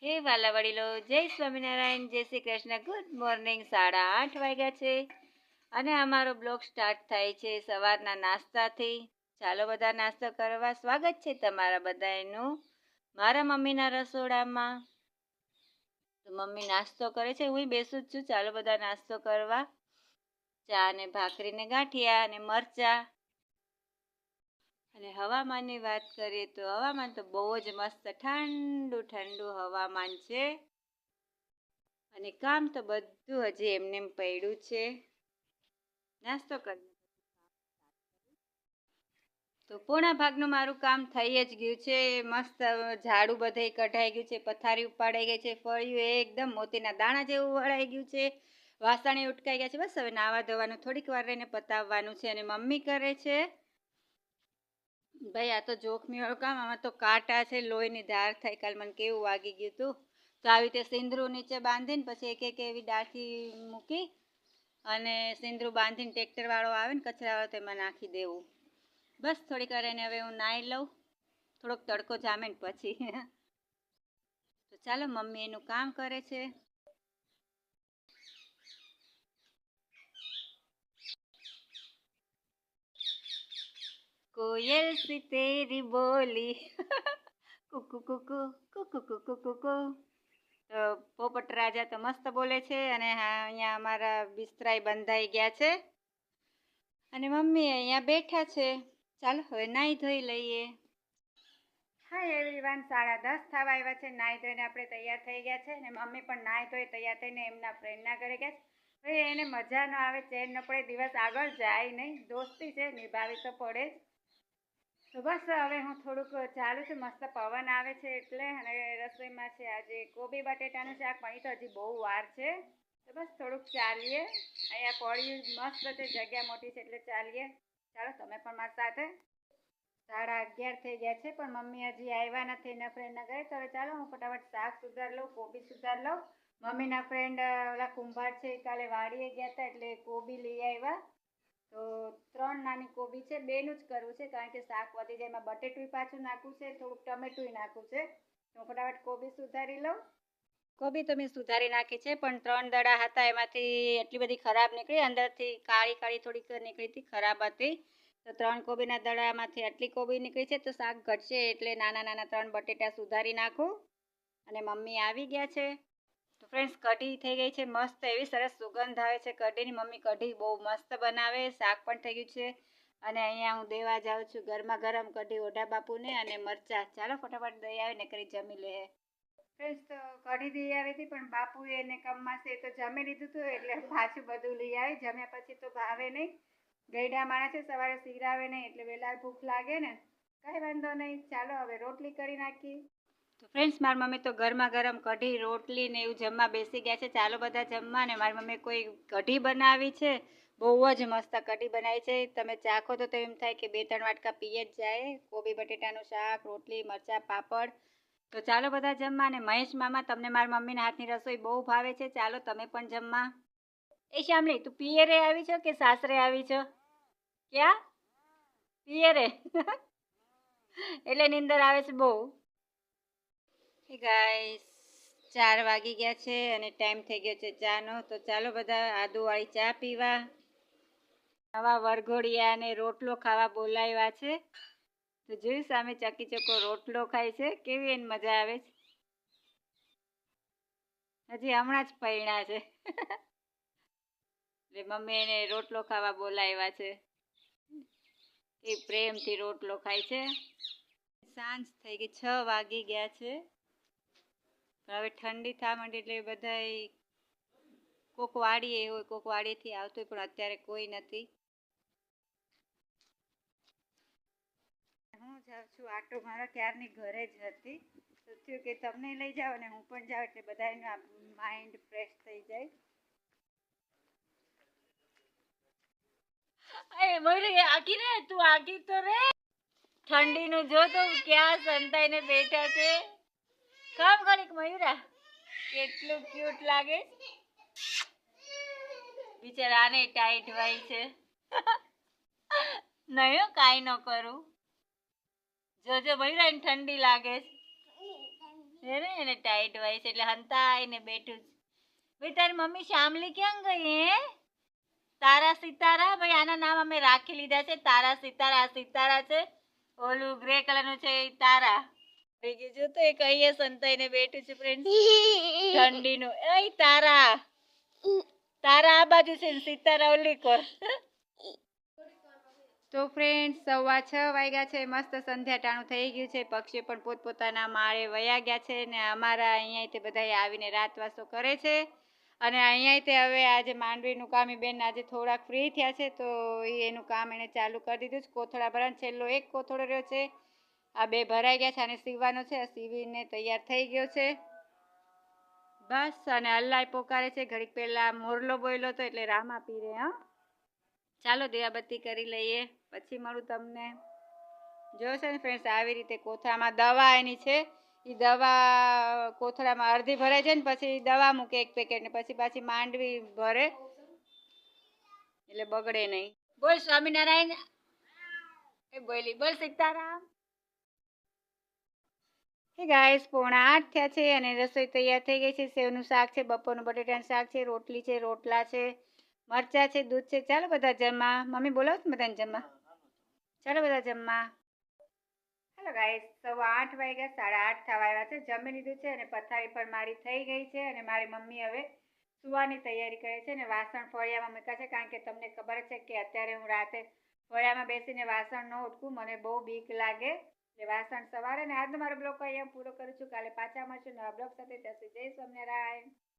હે વાલા વડીલો, જય સ્વામિનારાયણ, જય શ્રી કૃષ્ણ. Good morning. 8:30 વાગ્યા છે અને અમારો બ્લોગ સ્ટાર્ટ થાય છે સવારના નાસ્તાથી. ચાલો બધા નાસ્તો કરવા. સ્વાગત છે તમારા બધાનું મારા મમ્મીના રસોડામાં. તો મમ્મી નાસ્તો કરે છે, હું બેસું જ છું. ચાલો બધા નાસ્તો કરવા. ચા ને ભાખરી ને ગાંઠિયા અને મરચા. અને હવામાનની વાત કરીએ તો હવામાન તો બહુ જ મસ્ત ઠંડુ ઠંડુ હવામાન છે. અને કામ તો બધું હજી એમને એમ પડ્યું છે. નાસ્તો કરી તો પોણા ભાગનું મારું કામ થઈ જ ગયું છે. મસ્ત ઝાડુ બધે કઢાઈ ગયું છે, પથારી ઉપાડાઈ ગઈ છે, ફળિયું એકદમ મોતીના દાણા જેવું વળાઈ ગયું છે, વાસણે ઉટકાઈ ગયા છે. બસ હવે નાવા ધોવાનું થોડીક વાર રહીને પતાવવાનું છે. અને મમ્મી કરે છે ભાઈ આ તો જોખમી વાળું કામ. આમાં તો કાંટા છે, લોહીની ધાર થાય. કાલ મને કેવું વાગી ગયું હતું. તો આવી રીતે સિંદરું નીચે બાંધીને પછી એક એક એવી ડાઠી મૂકી અને સિંદરું બાંધીને ટ્રેક્ટરવાળો આવે ને કચરાવાળો તેમાં નાખી દેવું. બસ થોડીક વાર એને હવે હું નાહી લઉં, થોડોક તડકો જામે ને પછી. તો ચાલો મમ્મી એનું કામ કરે છે. કોયલ સી તેરી બોલી કુકુ કુકુ કુકુ કુકુ કુકુ. તો પોપટ રાજા તો મસ્ત બોલે છે. અને હા, અહીંયા અમારા બિસ્તરાય બંધાઈ ગયા છે અને મમ્મી અહીંયા બેઠા છે. ચાલો હવે નાહી ધોઈ લઈએ. હા એવરીવન, 10:30 થવા આવ્યા છે. નાહી ધોઈને આપણે તૈયાર થઈ ગયા છે અને મમ્મી પણ નાહી ધોઈ તૈયાર થઈને એમના ફ્રેન્ડના ઘરે ગયા છે. હવે એને મજા ન આવે, ચેન ન પડે, દિવસ આગળ જાય નહીં. દોસ્તી છે, નિભાવી તો પડે જ. તો બસ હવે હું થોડુંક ચાલું છું. મસ્ત પવન આવે છે એટલે. અને રસોઈમાં છે આજે કોબી બટેટાનું શાક, પણ એ તો હજી બહુ વાર છે. તો બસ થોડુંક ચાલીએ. અહીંયા પડ્યું મસ્ત છે, જગ્યા મોટી છે એટલે ચાલીએ. ચાલો તમે પણ મારી સાથે. 11:30 થઈ ગયા છે પણ મમ્મી હજી આવ્યા નથી એના ફ્રેન્ડના ઘરે. તો હવે ચાલો હું ફટાફટ શાક સુધાર લઉં, કોબી સુધાર લઉં. મમ્મીના ફ્રેન્ડ ઓલા કુંભાર છે એ કાલે વાડીએ ગયા હતા એટલે કોબી લઈ આવ્યા. તો 3 નાની કોબી છે, બેનું જ કરવું છે કારણ કે શાક વધી જાય. એમાં બટેટું પાછું નાખવું છે, થોડુંક ટમેટું નાખવું છે. તો હું ફટાફટ કોબી સુધારી લઉં. કોબી તો મેં સુધારી નાખી છે, પણ 3 દડા હતા એમાંથી એટલી બધી ખરાબ નીકળી. અંદરથી કાળી કાળી થોડીક નીકળી હતી, ખરાબ હતી. તો 3 કોબીના દડામાંથી આટલી કોબી નીકળી છે. તો શાક ઘટશે એટલે નાના નાના 3 બટેટા સુધારી નાખું. અને મમ્મી આવી ગયા છે. તો ફ્રેન્ડ્સ, કઢી થઈ ગઈ છે મસ્ત, એવી સરસ સુગંધ આવે છે કઢીની. મમ્મી કઢી બહુ મસ્ત બનાવે. શાક પણ થઈ ગયું છે. અને અહીંયા હું દેવા જાઉં છું ગરમા ગરમ કઢી ઓઢા બાપુને અને મરચાં. ચાલો ફટાફટ દઈ આવે ને કરી જમી લે. ફ્રેન્ડ્સ, તો કઢી દઈ આવી હતી પણ બાપુએ એને કમમાં છે તો જમી લીધું હતું એટલે પાછું બધું લઈ આવે. જમ્યા પછી તો ભાવે નહીં. ગઈડા માણસ છે, સવારે સિરાવે નહીં એટલે વહેલા ભૂખ લાગે ને. કાંઈ વાંધો નહીં, ચાલો હવે રોટલી કરી નાખી. તો ફ્રેન્ડ્સ, મારી મમ્મી તો ગરમા ગરમ કઢી રોટલી ને એવું જમવા બેસી ગયા છે. ચાલો બધા જમવા. ને મારી મમ્મી કોઈ કઢી બનાવી છે, બહુ જ મસ્ત કઢી બનાવી છે. તમે ચાખો તો એમ થાય કે 2-3 વાટકા પીએ જ જાય. કોબી બટેટાનું શાક, રોટલી, મરચાં, પાપડ. તો ચાલો બધા જમવા. અને મહેશ મામા, તમને મારી મમ્મીના હાથની રસોઈ બહુ ભાવે છે. ચાલો તમે પણ જમવા. એ શામલી, તું પિયરે આવી છો કે સાસરે આવી છો? ક્યાં? પિયરે. એટલે નીંદર આવે છે બહુ. હે ગાઈસ, 4 વાગી ગયા છે અને ટાઈમ થઈ ગયો છે ચાનો. તો ચાલો બધા આદુવાળી ચા પીવા. નવા વરઘોડિયા અને રોટલો ખાવા બોલાવ્યા છે. તો જોયું સામે ચકી ચોખ્ખો રોટલો ખાય છે, કેવી એને મજા આવે છે. હજી હમણાં જ પૈણા છે. એટલે મમ્મી એને રોટલો ખાવા બોલાવ્યા છે. એ પ્રેમથી રોટલો ખાય છે. સાંજ થઈ ગઈ, 6 વાગી ગયા છે. હવે ઠંડી થવા માંડી એટલે બધા કોક વાડીએ હોય, કોક વાડીએથી આવતું હોય, પણ અત્યારે કોઈ નથી. હું જાઉં છું આટો મારા, ક્યારની ઘરે જ હતી. તો થયું કે તમને લઈ જાઓ અને હું પણ જાઉં એટલે બધાનું માઇન્ડ ફ્રેશ થઈ જાય. એ મયુરી આગી રે, તું આગી તો રે. ઠંડીનું જો તો ક્યાં સંતાઈને બેઠા છે. કામ ઘડીક મયુરા, કેટલું ક્યુટ લાગે. બિચારાને ટાઈટ હોય છે. નહીં, કાંઈ ન કરું. જોજો મયુરા, એને ઠંડી લાગે. હે ને એને ટાઈટ હોય છે એટલે હંતાઈને બેઠું છે. ભાઈ તારી મમ્મી શામલી ક્યાં ગઈ હે? તારા સિતારા ભાઈ આના નામ અમે રાખી લીધા છે તારા સિતારા. આ સિતારા છે, ઓલું ગ્રે કલરનું છે એ તારા. જો તો એક અહીંયા સંતાઈને બેઠું છે ફ્રેન્ડ ઠંડીનું. એ તારા તારા આ બાજુ છે ને સિતારા ઓલી કોર. તો ફ્રેન્ડ 6:15 વાગ્યા છે. મસ્ત સંધ્યા ટાણું થઈ ગયું છે. પક્ષીઓ પણ પોતપોતાના માળે વયા ગયા છે ને અમારા અહીંયાથી બધા આવીને રાતવાસો કરે છે. અને અહીંયાથી હવે આજે માંડવીનું કામ એ બેન આજે થોડાક ફ્રી થયા છે તો એનું કામ એને ચાલુ કરી દીધું છે. કોથળા ભરવાનો છેલ્લો એક કોથળો રહ્યો છે. આ 2 ભરાઈ ગયા છે અને સીવવાનો છે. આ સીવીને તૈયાર થઈ ગયો છે બસ. અને અલ્લાહ પોકારે છે. ઘડીક પહેલા મોરલો બોયલો તો એટલે રામા પીરે. હા ચાલો દીવાબત્તી કરી લઈએ પછી મળું તમને. જો છે ને ફ્રેન્ડ્સ આવી રીતે કોથળામાં દવા એની છે એ દવા કોથળામાં અડધી ભરાય છે ને પછી દવા મૂકે એક પેકેટ ને પછી પાછી માંડવી ભરે એટલે બગડે નહીં. બોલ સ્વામિનારાયણ. એ બોલી બોલ સીતારામ. હે ગાઈસ 7:45 થયા છે અને રસોઈ તૈયાર થઈ ગઈ છે. સેવનું શાક છે, બપોરનું બટેટાનું શાક છે, રોટલી છે, રોટલા છે, મરચા છે, દૂધ છે. ચાલો બધા જમવા. મમ્મી બોલાવો છો બધાને જમવા. ચાલો બધા જમવા. હેલો ગાઈસ 8:15 વાગ્યા, 8:30 થવા આવ્યા છે. જમી લીધું છે અને પથારી પર મારી થઈ ગઈ છે અને મારી મમ્મી હવે સુવાની તૈયારી કરે છે ને વાસણ ફળિયામાં મૂક્યા છે કારણ કે તમને ખબર છે કે અત્યારે હું રાતે ફળિયામાં બેસીને વાસણ ન ઉટકું, મને બહુ બીક લાગે એટલે વાસણ સવારે. ને આજનો મારો બ્લોગ અહીંયા પૂરો કરું છું. કાલે પાછા મળશું નવા બ્લોગ સાથે. ત્યાં સુધી જય સ્વામિનારાયણ.